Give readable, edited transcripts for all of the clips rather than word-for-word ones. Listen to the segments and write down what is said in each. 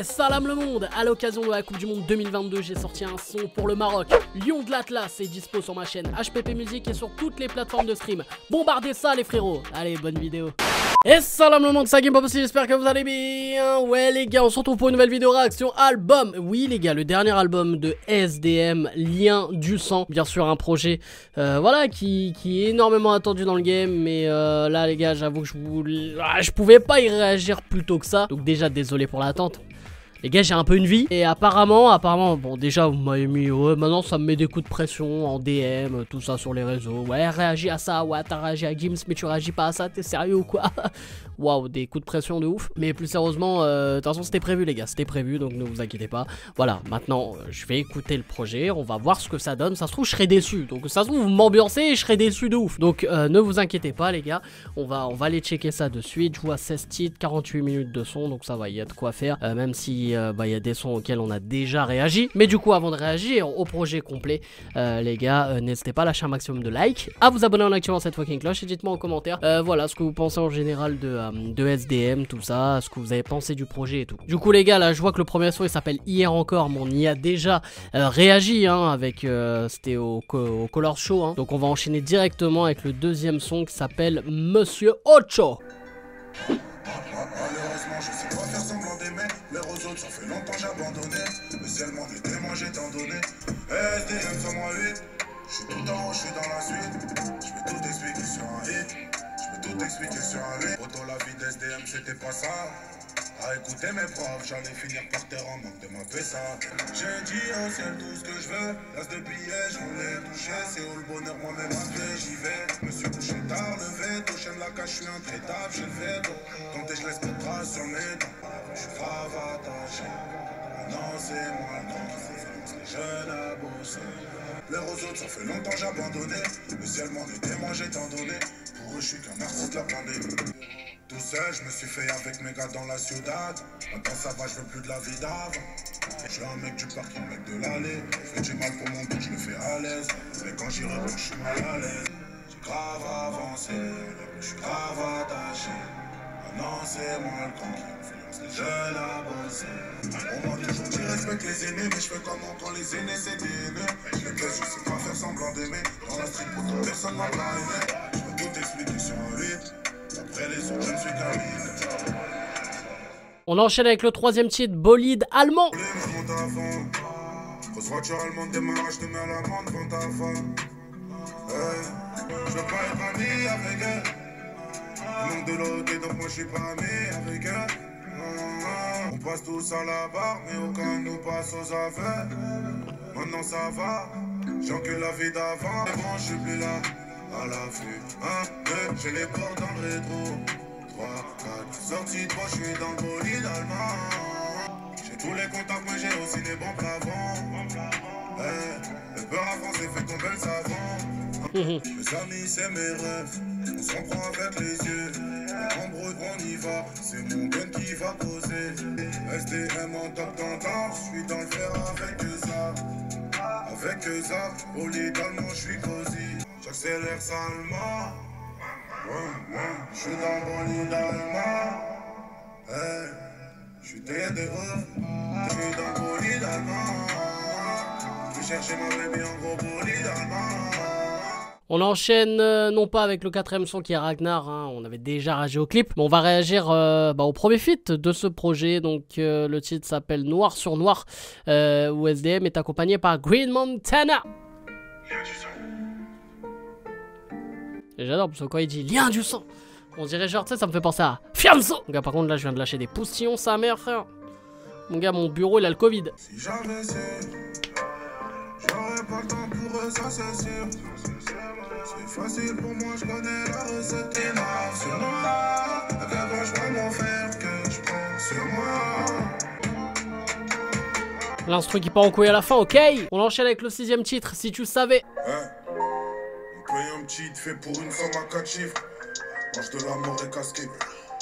Et salam le monde. À l'occasion de la Coupe du Monde 2022, j'ai sorti un son pour le Maroc. Lion de l'Atlas est dispo sur ma chaîne HPP Music et sur toutes les plateformes de stream. Bombardez ça les frérots. Allez, bonne vidéo. Et salam le monde, c'est Game Pop aussi, j'espère que vous allez bien. Ouais les gars, on se retrouve pour une nouvelle vidéo réaction album. Oui les gars, le dernier album de SDM, Lien du sang. Bien sûr un projet voilà qui est énormément attendu dans le game. Mais là les gars, j'avoue que je pouvais pas y réagir plus tôt que ça. Donc déjà désolé pour l'attente. Les gars, j'ai un peu une vie. Et apparemment, bon déjà vous m'avez mis, ouais, maintenant ça me met des coups de pression en DM, tout ça sur les réseaux. Ouais, réagis à ça, ouais, t'as réagi à Gims, mais tu réagis pas à ça, t'es sérieux ou quoi? Waouh, des coups de pression de ouf. Mais plus sérieusement, de toute façon c'était prévu les gars, c'était prévu, donc ne vous inquiétez pas. Voilà, maintenant je vais écouter le projet, on va voir ce que ça donne. Ça se trouve je serai déçu, donc ça se trouve vous m'ambiancez et je serai déçu de ouf. Donc ne vous inquiétez pas les gars, on va aller checker ça de suite. Je vois 16 titres, 48 minutes de son, donc ça va, il y a de quoi faire, même si il y a des sons auxquels on a déjà réagi. Mais du coup avant de réagir au projet complet les gars, n'hésitez pas à lâcher un maximum de likes, à vous abonner en activant cette fucking cloche et dites-moi en commentaire voilà ce que vous pensez en général de SDM, tout ça, ce que vous avez pensé du projet et tout. Du coup les gars, là je vois que le premier son il s'appelle Hier encore, mais on y a déjà réagi hein, avec c'était au Color Show hein. Donc on va enchaîner directement avec le deuxième son qui s'appelle Monsieur Ocho. Malheureusement, je sais pas faire semblant d'aimer. Les autres, ça fait longtemps j'ai abandonné. Le ciel m'en était, moi j'ai tant donné. SDM sur moi 8. Je suis tout le temps, je suis dans la suite. Je peux tout expliquer sur un hit. Je peux tout expliquer sur un hit. Autant la vie d'SDM, c'était pas ça. À écouter mes profs, j'allais finir par terre en manque de ma ça. J'ai dit au ciel tout ce que je veux. L'as de billets, j'en ai touché. C'est où le bonheur, moi-même à pied, j'y vais. Je me suis couché tard, le veto. J'aime la cache, je suis intraitable, j'ai le veto. Comptez, je laisse mes traces sur mes dents. Je suis grave attaché. Non, c'est moi le grand. Les jeunes à bosser. Les autres, ça fait longtemps j'ai abandonné. Le ciel m'en était, moi j'ai tant donné. Pour eux, je suis qu'un artiste la pandémie. Tout seul, je me suis fait avec mes gars dans la ciudad. Maintenant ça va, je veux plus de la vie d'avant. Je suis un mec du parc, un mec de l'allée. Je fais du mal pour mon dos, je le fais à l'aise. Mais quand j'y retourne, je suis mal à l'aise. J'ai grave avancé, je suis grave attaché. Maintenant c'est moi le camp qui influence les jeunes à bosser. On m'a toujours dit respecte les aînés, mais je fais comment quand les aînés c'est des aînés. Je je sais pas faire semblant d'aimer. Dans la street, pour toute personne m'a pas aimé. Je peux tout expliquer sur un rythme. Après les autres, je ne suis qu'un livre. On enchaîne avec le troisième titre, Bolide allemand. Grosse voiture allemande, démarrage, je te mets à l'amende devant ta femme. Je veux pas être ami avec elle. Il manque de l'autre, donc moi je suis pas ami avec elle. On passe tous à la barre, mais aucun nous passe aux affaires. Maintenant ça va, j'encule la vie d'avant. Mais bon, je suis plus là. À l'affût, 1, 2, j'ai les portes dans le rétro. 3, 4, sortie 3, je suis dans le bolide allemand. J'ai tous les contacts, mais j'ai aussi les bons plafonds. Le beurre à France est fait tomber le savon. Mes amis, c'est mes rêves. On s'en prend avec les yeux. On embrouille, on y va. C'est mon gun qui va poser. SDM en top tendance. Je suis dans le fer avec eux ça. Avec eux ça, bolide allemand, je suis cosy. J'accélère salement. Je suis dans le bolide allemand. Je suis TDE. Je suis dans le bolide allemand. Je vais chercher ma baby en gros bolide allemand. On enchaîne non pas avec le quatrième son qui est Ragnar, hein, on avait déjà réagi au clip, mais on va réagir au premier feat de ce projet. Donc le titre s'appelle Noir sur Noir, où SDM est accompagné par Green Montana. Et j'adore parce que quand il dit lien du sang, on dirait genre, tu sais, ça me fait penser à Fianzo. Mon gars, par contre là je viens de lâcher des poussillons, sa mère frère. Mon gars, mon bureau il a le Covid. Si jamais j'aurais pas le temps pour eux, ça c'est sûr. C'est facile pour moi, je connais la recette. Et noir sur noir, avec moi je vois mon fer que je prends sur moi. L'instru qui part en couille à la fin, ok. On enchaîne avec le sixième titre, Si tu savais. On paye un petit fait pour une somme à 4 chiffres. Mange de la mort et casqué.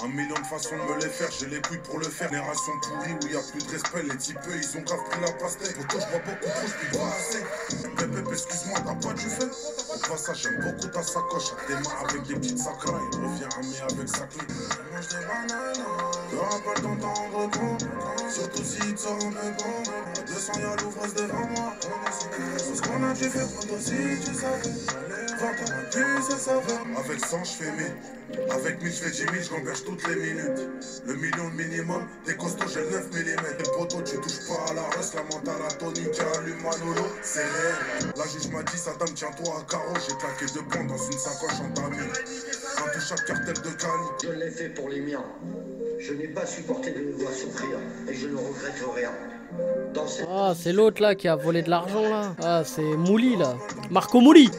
1 million de façons de me les faire, j'ai les couilles pour le faire. Génération pourrie où y a plus de respect, les types ils ont grave pris la pastèque. Pourtant je bois beaucoup trop, je puis pas assez. Bébé, excuse-moi, t'as pas du fait. Au passage, j'aime beaucoup ta sacoche. Des mains avec des petites sacras, il revient ami avec sa clé. Je mange des bananes, t'auras pas le temps d'en rendre compte. Surtout si dit de ça un peu bon. À 200 y'a l'ouvreuse devant moi. C'est ce qu'on a dû faire pour toi si tu savais. 20 ans en plus ça savait. Avec 100 je fais 1000. Avec 1000 je fais 10 000, je gamberge toutes les minutes. Le million de minimum, t'es costaud, j'ai le 9 mm. Le poteau, tu touches pas à la reste, la mentale à Tony qui allume Manolo, c'est réel. La juge m'a dit, Saddam, tiens-toi à carreau. J'ai claqué 2 points dans une sacoche en tamis. Un touche à cartel de Cali. Je l'ai fait pour les miens. Je n'ai pas supporté de me voir souffrir et je ne regrette rien. Ah, c'est l'autre là qui a volé de l'argent là. Ah, c'est Mouli là. Marco Mouli.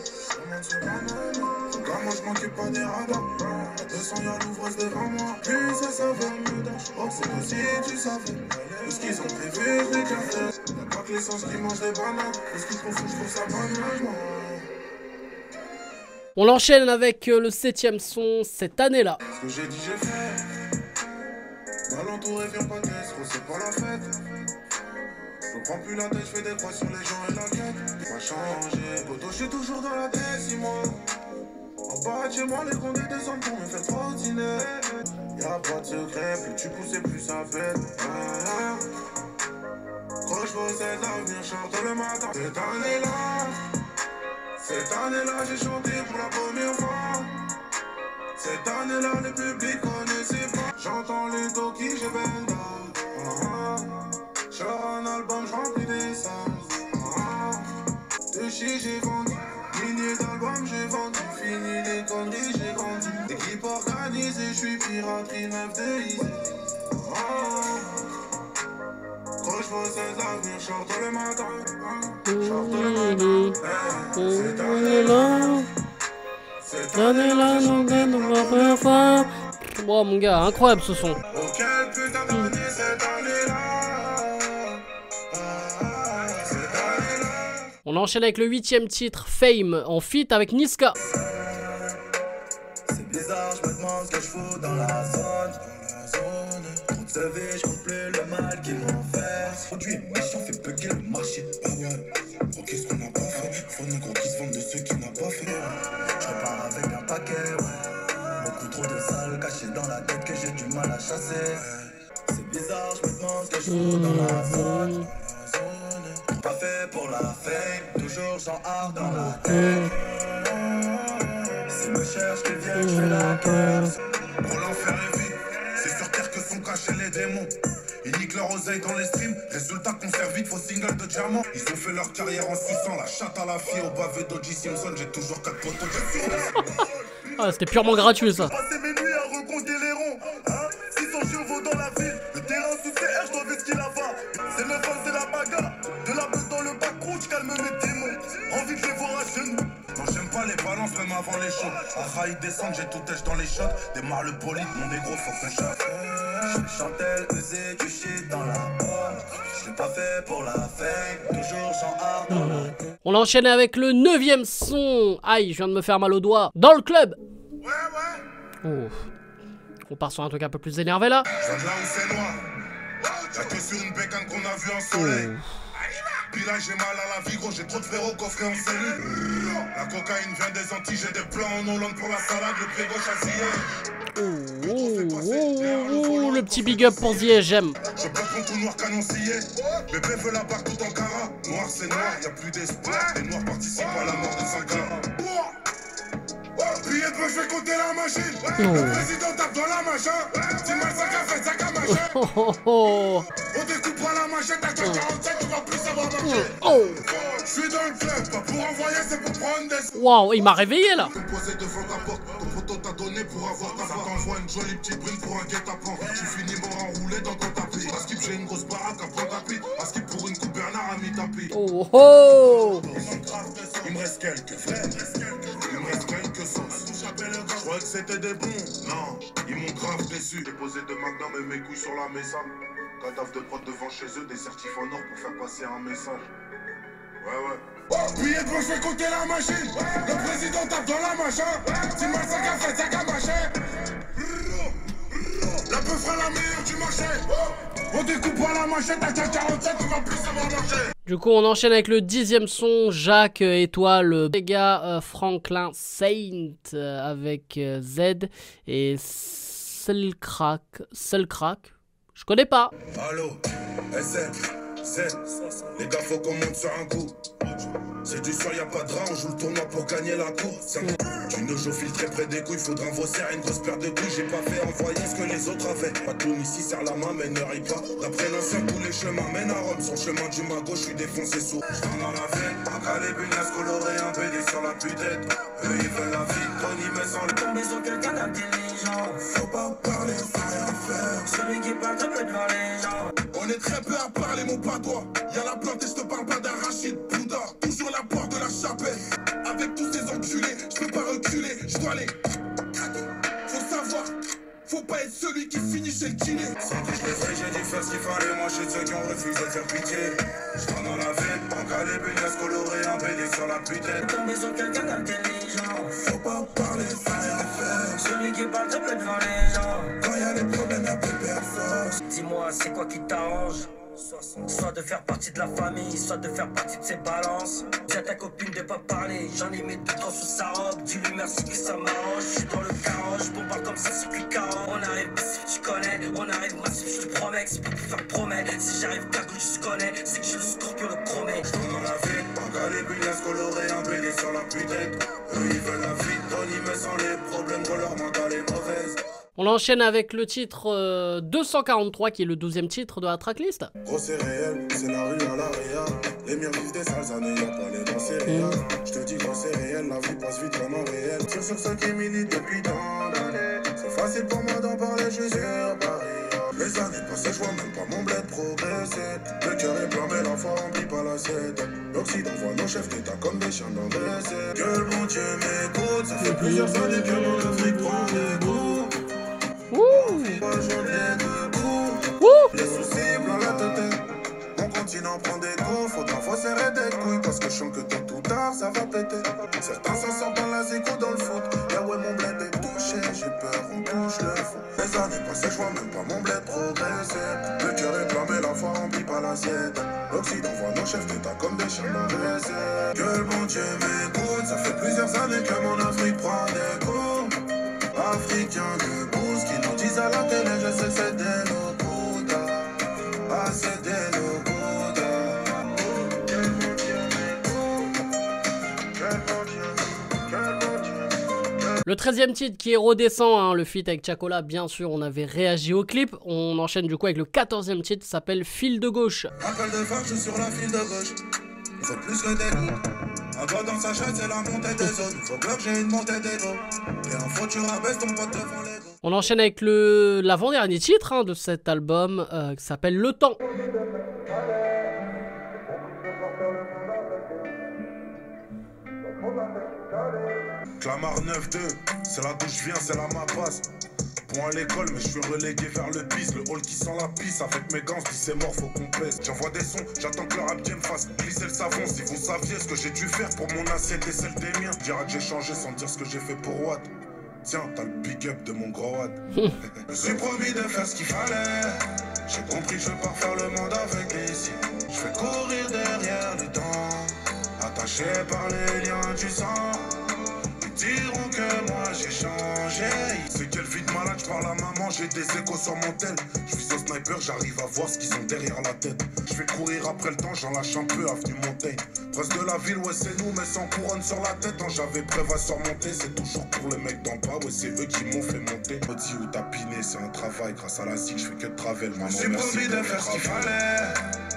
Moi je manquais pas des radars. À 200 y'a l'ouvreuse devant moi. Puis ça savait mieux d'un choc. C'est que si tu savais. Tout ce qu'ils ont prévu, je l'ai déjà fait. Y'a pas que les sens qui mangent des bananes. Tout ce qu'ils trouvent fou, je trouve ça banal. On l'enchaîne avec le 7ème son cette année-là. Ce que j'ai dit, j'ai fait. Mal entouré, viens pas d'être, c'est pas la fête. Je me prends plus la tête, je fais des croix sur les gens et la quête. Pas changé, poto, je suis toujours dans la tête, 6 mois. En bas de chez moi, les condés descendent pour me faire trottiner. Y'a pas de secret, plus tu pousses et plus ça pète. Quand je possède l'avenir, chante le matin. Cette année-là, j'ai chanté pour la première fois. Cette année-là, le public connaissait pas. J'entends les Toki, j'ai Benda. J'sors un album, j'remplis des salles. De chi, j'ai vendu. Milliers d'albums, j'ai vendu. Fini les conneries, j'ai grandi. Équipe organisée, j'suis piraterie 9 de Easy. Quand j'possède l'avenir, j'sorte le matin. J'sorte le matin. Cette année-là, non, la première fois. Wow, mon gars, incroyable ce son. Oh, quelle putain d'année cette année-là. On enchaîne avec le 8ème titre, Fame, en feat avec Niska. C'est bizarre, je me demande ce que je fous dans la zone. Trop de CV, je compte plus le mal qu'ils m'ont fait. Produit méchant, fait bugger le marché. Ah ouais, gros qu'est-ce qu'on n'a pas fait. Faut un gros qui se vendent de ceux qui n'ont pas fait. Je repars avec un paquet, ouais. Beaucoup trop de salles cachées dans la tête que j'ai du mal à chasser. C'est bizarre, je me demande ce que je fous dans la zone. Pas fait pour la fame, toujours j'en hard dans la tête. S'ils me cherchent, qu'ils viennent, je fais la guerre. Pour l'enfer est vide, c'est sur terre que sont cachés les démons. Ils niquent leur oseille dans les streams, résultat qu'on sert vite, faux single de diamant. Ils ont fait leur carrière en 600, la chatte à la fille au bavé d'O.J. Simpson. J'ai toujours 4 potos. Ah, c'était purement gratuit ça. Passer mes nuits à recompter les ronds, hein. 600 chevaux dans la ville, le terrain sous CR, je dois ver ce qu'il a va. C'est le vin, c'est la bagarre, de la beuh dans le bac rouge, calme mes démons. Envie de les voir à genoux. Non, j'aime pas les balances, même avant les shows. À Raï descendre, j'ai tout têche dans les shots. Démarre le bolide, mon négro, faut qu'on chatte. Chantel, usé, du shit dans la porte. Je l'ai pas fait pour la fame, toujours j'en hard dans la tête. On enchaîne avec le 9ème son. Aïe, je viens de me faire mal au doigt. Dans le club. Ouais. Oh. On part sur un truc un peu plus énervé là. Je viens de là où c'est noir. Y'a que sur une bécane qu'on a vu un soleil. Puis là j'ai mal à la vie gros, j'ai trop de frérots coffrés en cellule. La cocaïne vient des Antilles, j'ai des plans en Hollande pour la salade, le pied gauche à Oh, le petit big up pour Zier, j'aime. Je peux prendre tout noir canon scié. Bébé veut la barre tout en cara. Noir c'est noir, y'a plus d'espoir. Les noirs participent à la mort de Sankara. Billet de je vais compter la machine. Le président tape dans la machin. Dis mal ça qu'a fait, ça qu'a machin. On découpera la machette à 47, tu vas plus savoir marcher. Je suis dans le club, pas pour envoyer, c'est pour prendre des. Waouh, il m'a réveillé là. Composé devant ta porte, ton poteau t'a donné pour avoir ta part. T'envoie une jolie petite brune pour un guet-apens. Tu finis mort enroulé dans ton tapis. À skip, j'ai une grosse baraque à prendre tapis. À skip pour une coupe, Bernard a mis tapis. Oh oh. Il me reste quelques frères, il me reste quelques sauces. Je croyais que c'était des bons, non, ils m'ont grave déçu. J'ai posé de McDonald's et mes couilles sur la mesa. Cadavre de prod devant chez eux, des certifs en or pour faire passer un message. Ouais. Billet de je vais compter la machine. Le président tape dans la machin. Dis-moi ça qu'a fait, ça qu'a marché. La peu fera la meilleure du marché. On découpe pas la machette à 47, tu vas plus savoir marcher. Du coup, on enchaîne avec le 10ème son, Jacques Étoile, Vega Franklin Saint avec Z et Selcrack. Je connais pas. Allo, SM, Z, les gars faut qu'on monte sur un coup. C'est du soir, y'a pas de drap, on joue le tournoi pour gagner la course. Du nojo filtré près des couilles, faudra un vaussaire et une grosse paire de couilles. J'ai pas fait envoyer ce que les autres avaient. Pas de ici, serre la main, mais ne ris pas. D'après l'ancien, tous les chemins mènent à Rome. Sur le chemin du magot, je suis défoncé sourd. J'tends dans la veine, un calé, pugnace coloré, un BD sur la putette. Eux ils veulent la vie, Tony mais sans le tomber sur quelqu'un d'intelligent. Faut pas parler sans rien faire. Celui qui parle te peut devant les gens. On est très peu à parler mon patois. Y'a la plante et je te parle pas d'Arachide Bouddha. Toujours la porte de la chapelle. Avec tous ces enculés, je peux pas reculer, je dois aller. Faut savoir, faut pas être celui qui finit chez le dîner. Sans que je le ferais, j'ai dû faire ce qu'il fallait. Moi je suis de ceux qui ont refusé de faire pitié. J'prends dans la veine, en calé, pugnace coloré, un BD sur la putette. Tomber sur quelqu'un d'intelligent. Faut pas parler sans rien faire. Celui qui parle te peut devant les gens. Quand y'a des problèmes, y'a plus personne. Dis-moi, c'est quoi qui t'arrange? Soit de faire partie de la famille, soit de faire partie de ses balances. Dis à ta copine de pas parler, j'en ai mis du temps sous sa robe. Dis-lui merci que ça m'arrange, je suis dans le garage, on parle comme ça depuis 40. On arrive si tu connais, on arrive massif, je te promets que c'est pour faire promets. Si j'arrive cagoule, je connais, c'est que j'ai le scorpion le chromé. J'tourne dans la ville, un calé, pugnace coloré, un BD sur la putette. Eux ils veulent la vie, Tony mais sans les problèmes, que leur mental est mauvaise. On enchaîne avec le titre 243 qui est le 12e titre de la tracklist. Gros c'est réel, c'est la rue à la réa. Les miens vivent des sales années, y'a pas les dents céréales. Je te dis gros c'est réel, la vie passe vite comme en réel. Tire sur ceux qui militent depuis tant d'années. C'est facile pour moi d'en parler, je suis sur Paris. Les années passées, je vois même pas mon bled progresser. Le cœur est plein mais la foi remplit pas l'assiette. L'Occident voit nos chefs d'État comme des chiens d'engraissés. Que le bon Dieu m'écoute, ça fait plusieurs années que mon Afrique prend des coups. Les soucis plein la tête. Mon continent prend des coups. Faudra faut serrer des couilles. Parce que je sens que tôt ou tard ça va péter. Certains s'en sortent dans la zéco dans le foot. Là ouais mon bled est touché. J'ai peur on touche le fou. Les années passées je vois même pas mon bled progresser. Le cœur est plein mais la foi remplit pas l'assiette. L'Occident voit nos chefs d'État comme des chiens d'engraissés. Que le bon Dieu m'écoute. Ça fait plusieurs années que mon Afrique prend des coups. Africains de bouse qui nous disent à la télé, je sais que c'est des no-gouda. Ah, c'est des no-gouda. Quel bon Dieu m'écoute. Quel bon Dieu. Le 13e titre qui est redescend, hein, le feat avec Chacola, bien sûr, on avait réagi au clip. On enchaîne du coup avec le 14e titre, s'appelle Fil de gauche. Appel de phare, je suis sur la file de gauche. Il faut plus que des gouttes. Un doigt dans sa chaîne, c'est la montée des zones. Faut que j'ai une montée d'ego. Et un faux, tu rabaisses ton pote devant l'ego. On enchaîne avec l'avant-dernier titre hein, de cet album qui s'appelle Le Temps. Clamart 9-2, c'est là d'où je viens, c'est là ma passe. Bon à l'école, mais je suis relégué vers le pisse. Le hall qui sent la pisse, avec mes gants, je dis c'est mort, faut qu'on pèse. J'envoie des sons, j'attends que leur abdier me fasse glisser le savon. Si vous saviez ce que j'ai dû faire pour mon assiette et celle des miens, dira que j'ai changé sans dire ce que j'ai fait pour Watt. Tiens, t'as le big up de mon gros Watt. Je me suis promis de faire ce qu'il fallait. J'ai compris que je pars faire le monde avec les siens. Je vais courir derrière le temps, attaché par les liens du sang. Diront que moi j'ai changé. C'est quelle vie de malade, je parle à maman, j'ai des échos sur mon tel. Je suis au sniper, j'arrive à voir ce qu'ils ont derrière la tête. Je vais courir après le temps, j'en lâche un peu, avenue Montaigne. Presse de la ville, ouais c'est nous, mais sans couronne sur la tête. Quand j'avais prévu à surmonter, c'est toujours pour les mecs d'en bas, ouais c'est eux qui m'ont fait monter. Petit ou tapiné, c'est un travail, grâce à la zig, je fais que de travel. Je me suis promis de faire ce qu'il fallait.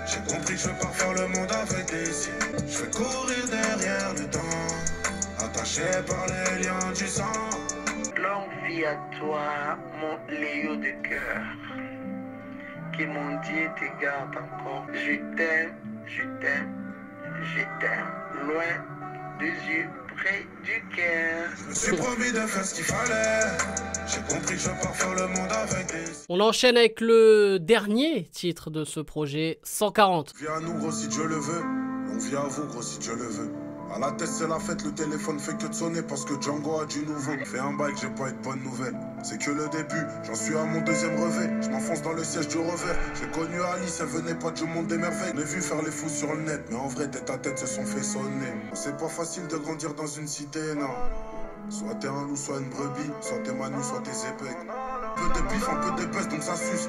J'ai compris que je pars faire le monde avec des siens. Je vais courir derrière le temps, attaché par les liens du sang. Longue vie à toi, mon Léo de cœur. Que mon Dieu te garde encore. Je t'aime, je t'aime, je t'aime. Loin des yeux, près du cœur. Je me suis promis de faire ce qu'il fallait. J'ai compris que je pars faire le monde avec des... On enchaîne avec le dernier titre de ce projet, 140. Viens à nous gros si Dieu le veut. On vient à vous gros si Dieu le veut. À la tête c'est la fête, le téléphone fait que de sonner parce que Django a du nouveau. Fais un bail que j'ai pas eu de bonnes nouvelles. C'est que le début, j'en suis à mon deuxième revêt. Je m'enfonce dans le siège du revers. J'ai connu Alice, elle venait pas du monde des merveilles. On a vu faire les fous sur le net, mais en vrai tête à tête se sont fait sonner. C'est pas facile de grandir dans une cité, non. Soit t'es un loup, soit une brebis. Soit t'es Manu, soit t'es épais. Peu de bif, un peu d'épaisse, donc ça suce.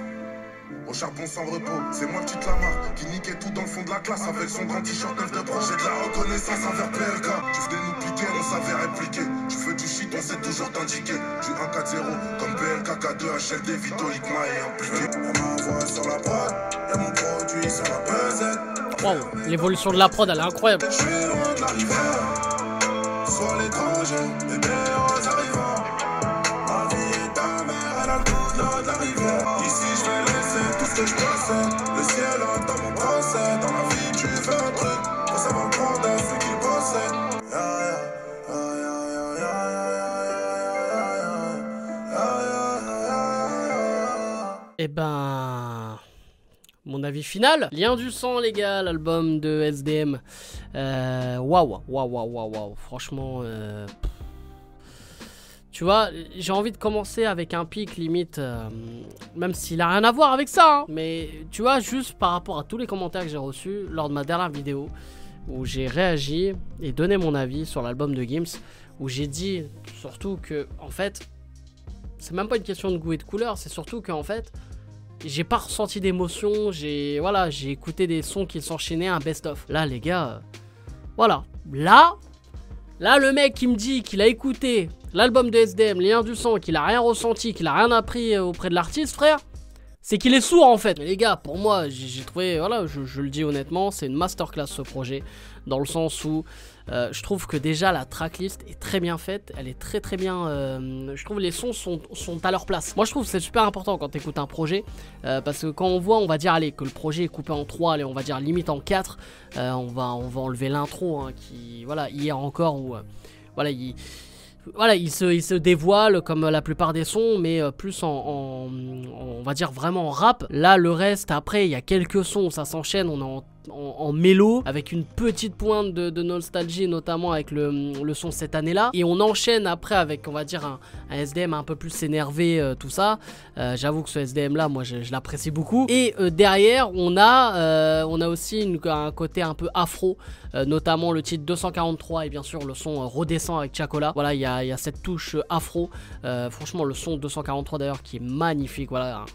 Au charbon sans repos, c'est moi petite Lamar qui niquait tout dans le fond de la classe avec son grand t-shirt 9 de pro. J'ai de la reconnaissance envers PLK. Tu venais nous piquer, on savait répliquer. Tu fais du shit, on sait toujours t'indiquer. Du 1-4-0 comme PLK, K2, HLD, Vito, Ikma et impliqué. Y'a ma voix sur la prod, y'a mon produit sur la pesette. Wow, l'évolution de la prod, elle est incroyable. Je suis loin de la rivière, soit l'étranger, les meilleurs arrivants. Ma vie est ta mère, elle a le goût de la rivière. Ici je vais laisser tout ce que je possède. Le ciel entend mon procès. Dans la vie tu fais un truc, faut savoir le prendre à ceux qui le possèdent. Eh ben... Mon avis final, Lien du sang les gars, l'album de SDM. Waouh. Franchement, tu vois, j'ai envie de commencer avec un pic limite, même s'il a rien à voir avec ça. Hein, mais tu vois, juste par rapport à tous les commentaires que j'ai reçus lors de ma dernière vidéo, où j'ai réagi et donné mon avis sur l'album de Gims, où j'ai dit surtout que, en fait, c'est même pas une question de goût et de couleur, c'est surtout qu'en fait, j'ai pas ressenti d'émotion, j'ai écouté des sons qui s'enchaînaient, un best-of. Là, les gars, voilà. Là, le mec qui me dit qu'il a écouté l'album de SDM, Lien du sang, qu'il a rien ressenti, qu'il a rien appris auprès de l'artiste, frère, c'est qu'il est sourd en fait. Mais les gars, pour moi, j'ai trouvé, voilà, je le dis honnêtement, c'est une masterclass ce projet, dans le sens où je trouve que déjà la tracklist est très bien faite, elle est très bien, je trouve les sons sont à leur place. Moi je trouve que c'est super important quand tu écoutes un projet, parce que quand on voit, on va dire, allez, que le projet est coupé en 3, allez, on va dire limite en 4, on va enlever l'intro, hein, qui, voilà, hier encore, où, voilà, il se dévoile comme la plupart des sons, mais plus on va dire vraiment en rap. Là, le reste, après, il y a quelques sons où ça s'enchaîne, on est en mélo, avec une petite pointe de nostalgie, notamment avec le son cette année-là. Et on enchaîne après avec, on va dire, un SDM un peu plus énervé, tout ça. J'avoue que ce SDM-là, moi, je l'apprécie beaucoup. Et derrière, on a aussi un côté un peu afro, notamment le titre 243 et bien sûr le son Redescend avec Chacola. Voilà, il y a cette touche afro. Franchement, le son 243 d'ailleurs qui est magnifique. Voilà,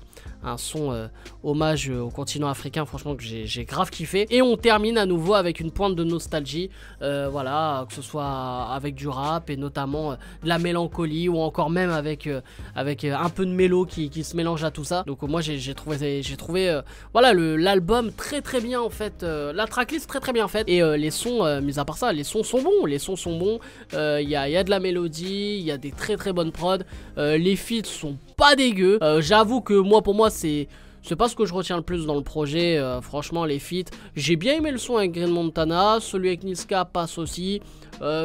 un son hommage au continent africain, franchement, que j'ai grave kiffé. Et on termine à nouveau avec une pointe de nostalgie, voilà, que ce soit avec du rap et notamment de la mélancolie, ou encore même avec un peu de mélo qui se mélange à tout ça. Donc moi j'ai trouvé voilà, l'album très bien en fait, la tracklist très bien faite, et les sons, mis à part ça, les sons sont bons, il y a de la mélodie, il y a des très bonnes prods, les feats sont pas dégueux. J'avoue que pour moi c'est pas ce que je retiens le plus dans le projet, franchement les feats. J'ai bien aimé le son avec Green Montana, celui avec Niska passe aussi.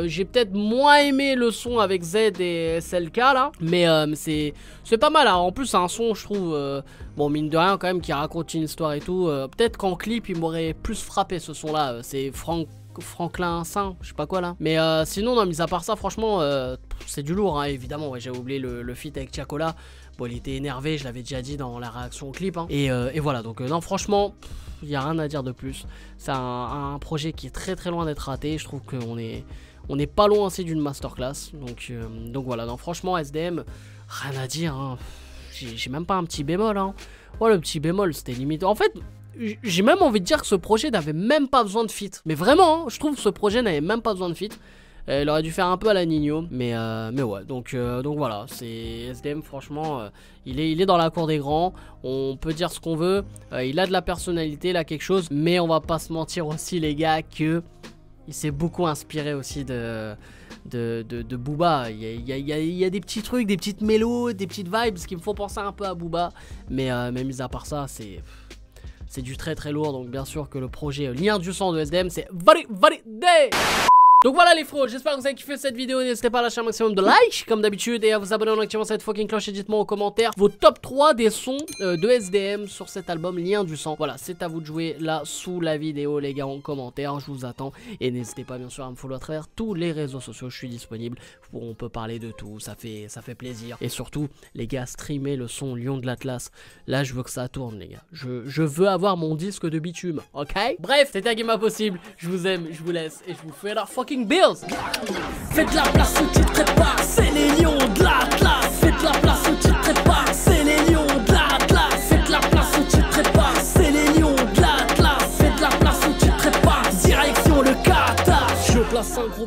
J'ai peut-être moins aimé le son avec Z et SLK là, mais c'est pas mal. Alors, en plus c'est un son, je trouve, bon, mine de rien quand même, qui raconte une histoire et tout. Peut-être qu'en clip il m'aurait plus frappé ce son là, c'est Franklin Saint, je sais pas quoi là. Mais sinon, non, mis à part ça, franchement, c'est du lourd, hein, évidemment. Ouais, j'ai oublié le feat avec Chacola. Bon, il était énervé, je l'avais déjà dit dans la réaction au clip. Hein. Et voilà, donc non, franchement, il n'y a rien à dire de plus. C'est un projet qui est très loin d'être raté. Je trouve qu'on est pas loin aussi d'une masterclass. Donc voilà, non, franchement, SDM, rien à dire. Hein. J'ai même pas un petit bémol. Hein. Ouais, le petit bémol, c'était limite. En fait, j'ai même envie de dire que ce projet n'avait même pas besoin de feat. Mais vraiment, hein, je trouve que ce projet n'avait même pas besoin de feat. Il aurait dû faire un peu à la Nino, mais ouais, donc voilà, c'est SDM, franchement, il est dans la cour des grands, on peut dire ce qu'on veut, il a de la personnalité, il a quelque chose, mais on va pas se mentir aussi les gars que il s'est beaucoup inspiré aussi de Booba. Il y a des petits trucs, des petites mélos, des petites vibes qui me font penser un peu à Booba, mais mis à part ça, c'est du très lourd, donc bien sûr que le projet Lien du sang de SDM, c'est validé. Donc voilà les frérots, j'espère que vous avez kiffé cette vidéo. N'hésitez pas à lâcher un maximum de likes comme d'habitude et à vous abonner en activant cette fucking cloche. Et dites-moi en commentaire vos top 3 des sons de SDM sur cet album Lien du sang. Voilà, c'est à vous de jouer là sous la vidéo les gars, en commentaire, je vous attends. Et n'hésitez pas bien sûr à me follow à travers tous les réseaux sociaux, je suis disponible. On peut parler de tout, ça fait plaisir. Et surtout les gars, streamez le son Lion de l'Atlas. Là je veux que ça tourne les gars, je veux avoir mon disque de bitume, ok? Bref, c'était un game impossible, je vous aime, je vous laisse et je vous fais la fucking Bills. Faites la place au titre pas, c'est les lions de l'Atlas. Faites la place au titre pas, c'est les lions de l'Atlas. Faites la place au titre. Place 5, groupe